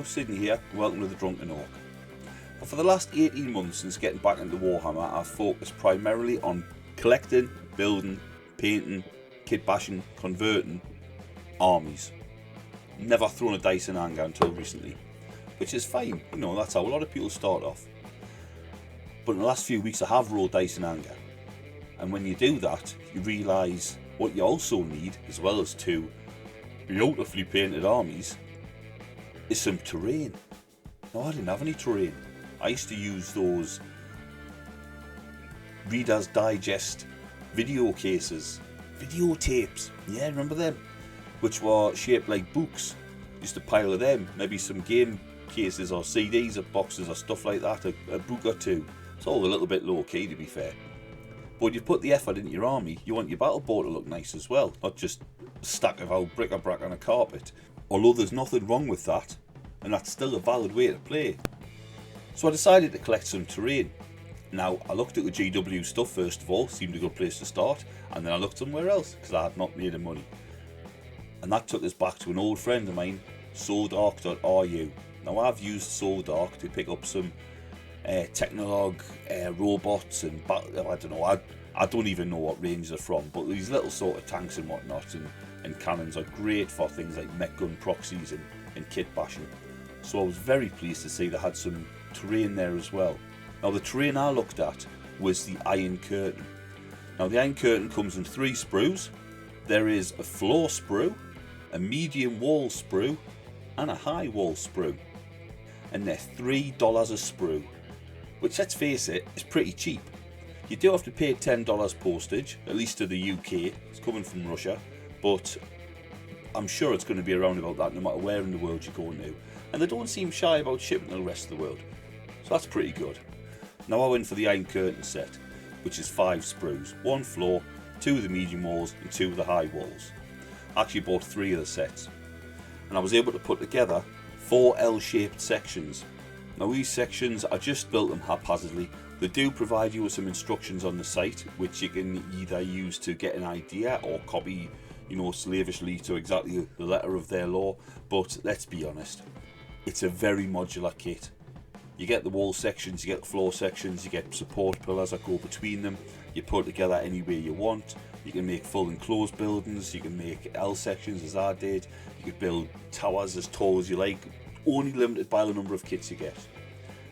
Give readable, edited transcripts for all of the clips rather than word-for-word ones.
Sydney here, welcome to the Drunken Ork. For the last 18 months since getting back into Warhammer, I've focused primarily on collecting, building, painting, kit bashing, converting armies. Never thrown a dice in anger until recently, which is fine, you know, that's how a lot of people start off. But in the last few weeks I have rolled dice in anger, and when you do that, you realise what you also need, as well as two beautifully painted armies, is some terrain. No, I didn't have any terrain. I used to use those Reader's Digest video cases, videotapes, yeah, remember them? Which were shaped like books. Used to pile of them, maybe some game cases or CDs or boxes or stuff like that, a book or two. It's all a little bit low key, to be fair. But you put the effort into your army, you want your battle board to look nice as well, not just a stack of old bric-a-brac on a carpet. Although there's nothing wrong with that, and that's still a valid way to play. So I decided to collect some terrain. Now, I looked at the GW stuff first of all, seemed a good place to start, and then I looked somewhere else, because I had not made any money. And that took us back to an old friend of mine, soldark.ru. Now, I've used Soldark to pick up some Technolog robots and I don't know, I don't even know what range they're from, but these little sort of tanks and whatnot and cannons are great for things like mech gun proxies and kit bashing. So I was very pleased to see they had some terrain there as well. Now, the terrain I looked at was the Iron Curtain. Now, the Iron Curtain comes in 3 sprues. There is a floor sprue, a medium wall sprue, and a high wall sprue. And they're $3 a sprue, which, let's face it, is pretty cheap. You do have to pay $10 postage, at least to the UK. It's coming from Russia, but I'm sure it's going to be around about that no matter where in the world you're going to. And they don't seem shy about shipping to the rest of the world, so that's pretty good. Now, I went for the Iron Curtain set, which is 5 sprues, 1 floor, 2 of the medium walls and 2 of the high walls. I actually bought 3 of the sets, and I was able to put together 4 L-shaped sections. Now, these sections, I just built them haphazardly. They do provide you with some instructions on the site, which you can either use to get an idea or copy, you know, slavishly to exactly the letter of their law. But let's be honest, it's a very modular kit. You get the wall sections, you get the floor sections, you get support pillars that go between them. You put it together any way you want. You can make full enclosed buildings, you can make L sections as I did. You could build towers as tall as you like, only limited by the number of kits you get.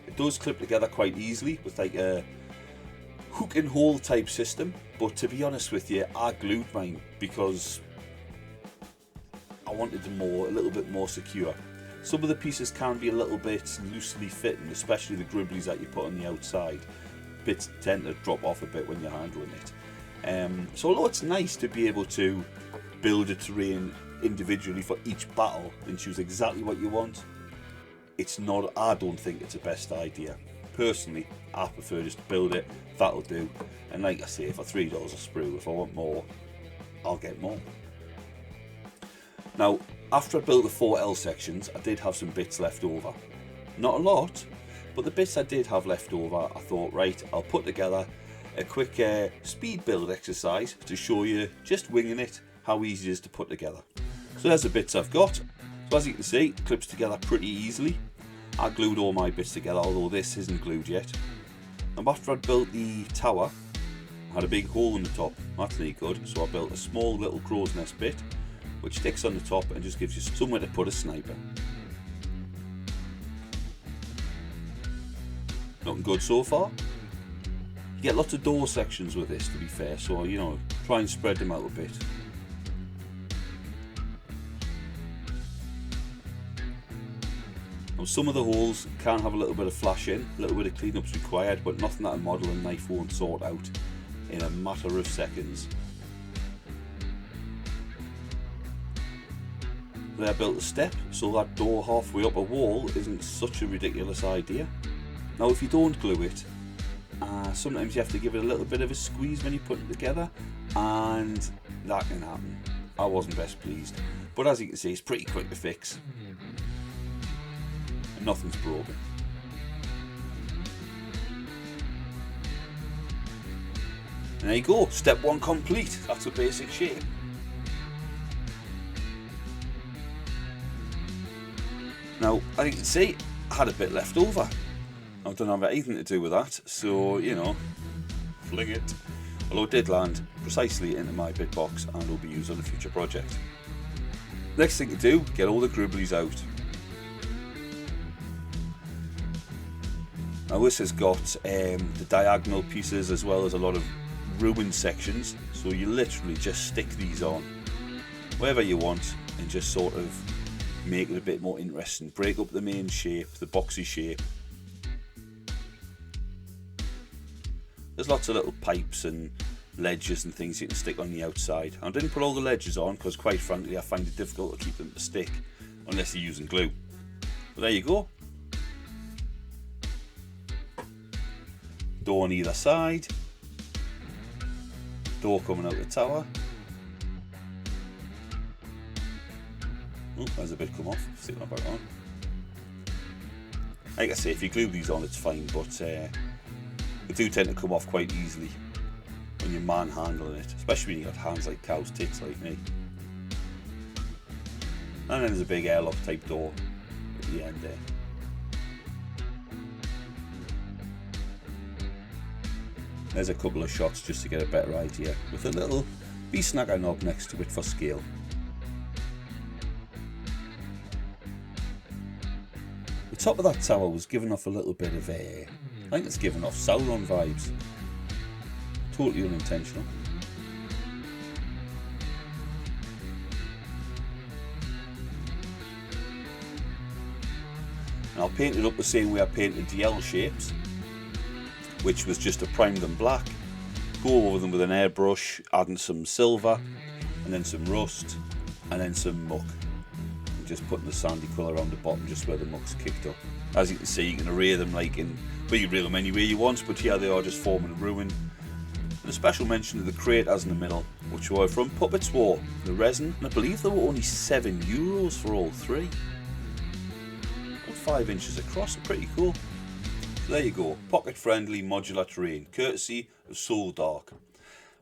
It does clip together quite easily with like a hook and hole type system, but to be honest with you, I glued mine because I wanted them a little bit more secure. Some of the pieces can be a little bit loosely fitting, especially the gribblies that you put on the outside. Bits tend to drop off a bit when you're handling it. So although it's nice to be able to build a terrain individually for each battle and choose exactly what you want, it's not, I don't think it's the best idea. Personally, I prefer just to build it, that'll do. And like I say, for $3 a sprue, if I want more, I'll get more. Now, after I built the 4 L sections, I did have some bits left over. Not a lot, but the bits I did have left over, I thought, right, I'll put together a quick speed build exercise to show you, just winging it, how easy it is to put together. So there's the bits I've got. So as you can see, it clips together pretty easily. I glued all my bits together, although this isn't glued yet. And after I'd built the tower, I had a big hole in the top. That's really good. So I built a small little crow's nest bit, which sticks on the top and just gives you somewhere to put a sniper. Looking good so far. You get lots of door sections with this, to be fair, so you know, try and spread them out a bit. Now, some of the holes can have a little bit of flash in, a little bit of clean-up's required, but nothing that a model and knife won't sort out in a matter of seconds. There I built a step, so that door halfway up a wall isn't such a ridiculous idea. Now, if you don't glue it, sometimes you have to give it a little bit of a squeeze when you put it together, and that can happen. I wasn't best pleased, but as you can see, it's pretty quick to fix. And nothing's broken. And there you go, step 1 complete. That's a basic shape. Now, as you can see, I had a bit left over. I don't have anything to do with that, so, you know, fling it. Although it did land precisely into my bit box and will be used on a future project. Next thing to do, get all the gribblies out. Now this has got the diagonal pieces as well as a lot of ruined sections, so you literally just stick these on wherever you want and just sort of make it a bit more interesting. Break up the main shape, the boxy shape. There's lots of little pipes and ledges and things you can stick on the outside. I didn't put all the ledges on because quite frankly I find it difficult to keep them to stick unless you're using glue. But there you go. Door on either side. Door coming out the tower. Oh, there's a bit come off. Stick that back on. Like I say, if you glue these on it's fine, but they do tend to come off quite easily when you're manhandling it, especially when you've got hands like cow's tits like me. And then there's a big airlock type door at the end there. There's a couple of shots just to get a better idea, with a little B-snagger knob next to it for scale. The top of that tower was giving off a little bit of I think it's giving off Sauron vibes. Totally unintentional. And I'll paint it up the same way I painted the L shapes, which was just to prime them black, go over them with an airbrush, adding some silver, and then some rust, and then some muck. And just putting the sandy colour on the bottom just where the muck's kicked up. As you can see, you can array them like in, well, you can array them any way you want, but here they are just forming a ruin. And a special mention to the craters in the middle, which were from Puppets War, the resin, and I believe they were only €7 for all three. About 5 inches across, pretty cool. So there you go, pocket friendly modular terrain, courtesy of Soul Dark.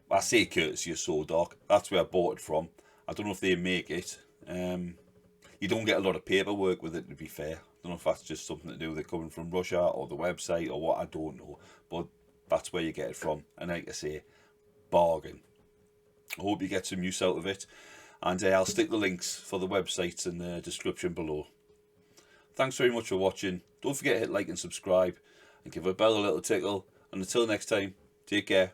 I say courtesy of Soul Dark, that's where I bought it from. I don't know if they make it. You don't get a lot of paperwork with it, to be fair. I don't know if that's just something to do with it coming from Russia or the website or what, I don't know. But that's where you get it from. And like I say, bargain. I hope you get some use out of it. And I'll stick the links for the websites in the description below. Thanks very much for watching. Don't forget to hit like and subscribe. And give a bell a little tickle. And until next time, take care.